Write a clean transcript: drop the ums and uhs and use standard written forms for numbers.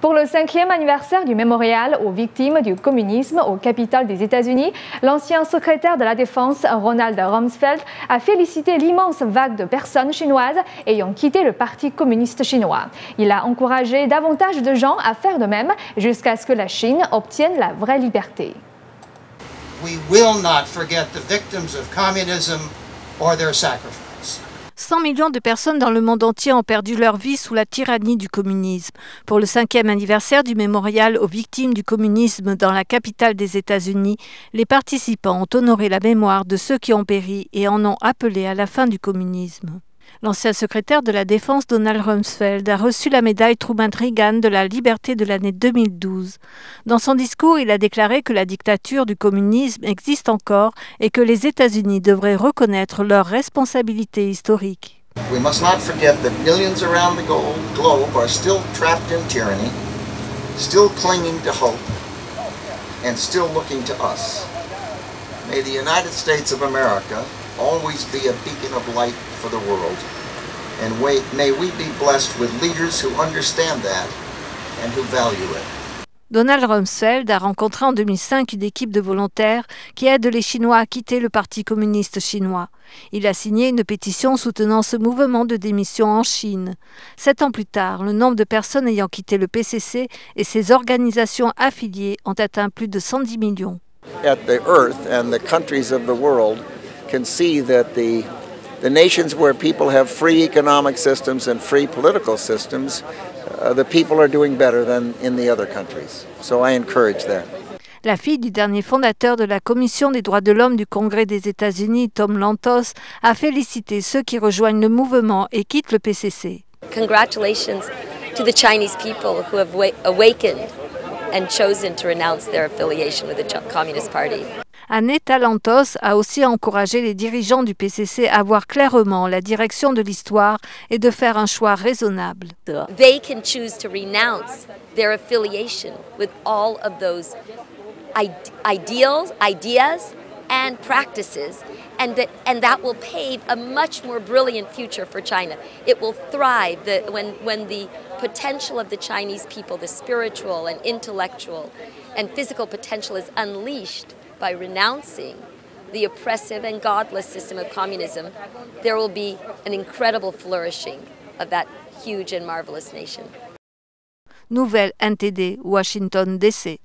Pour le 5e anniversaire du mémorial aux victimes du communisme au capitale des États-Unis, l'ancien secrétaire de la Défense, Donald Rumsfeld, a félicité l'immense vague de personnes chinoises ayant quitté le Parti communiste chinois. Il a encouragé davantage de gens à faire de même jusqu'à ce que la Chine obtienne la vraie liberté. We will not forget the victims of communism or their sacrifice. 100 millions de personnes dans le monde entier ont perdu leur vie sous la tyrannie du communisme. Pour le 5e anniversaire du mémorial aux victimes du communisme dans la capitale des États-Unis, les participants ont honoré la mémoire de ceux qui ont péri et en ont appelé à la fin du communisme. L'ancien secrétaire de la Défense, Donald Rumsfeld, a reçu la médaille Truman-Reagan de la liberté de l'année 2012. Dans son discours, il a déclaré que la dictature du communisme existe encore et que les États-Unis devraient reconnaître leurs responsabilités historiques. We must not forget that millions around the globe are still trapped in tyranny, still clinging to hope, and still looking to us. May the United States of America always be a beacon of light for the world, and may we be blessed with leaders who understand that and who value it. Donald Rumsfeld a rencontré en 2005 une équipe de volontaires qui aident les Chinois à quitter le Parti communiste chinois. Il a signé une pétition soutenant ce mouvement de démission en Chine. 7 ans plus tard, le nombre de personnes ayant quitté le PCC et ses organisations affiliées ont atteint plus de 110 millions. At the earth and the countries of the world can see that the nations where people have free economic systems and free political systems, the people are doing better than in the other countries. So I encourage that. La fille du dernier fondateur de la Commission des droits de l'homme du Congrès des États-Unis, Tom Lantos, a félicité ceux qui rejoignent le mouvement et quittent le PCC. Congratulations to the Chinese people who have awakened and chosen to renounce their affiliation with the Communist Party. Aneta Lantos a aussi encouragé les dirigeants du PCC à voir clairement la direction de l'histoire et de faire un choix raisonnable. They can choose to renounce their affiliation with all of those ideas, and practices, and that will pave a much more brilliant future for China. It will thrive when the potential of the Chinese people, the spiritual and intellectual and physical potential is unleashed by renouncing the oppressive and godless system of communism. There will be an incredible flourishing of that huge and marvelous nation. Nouvelle NTD, Washington, D.C.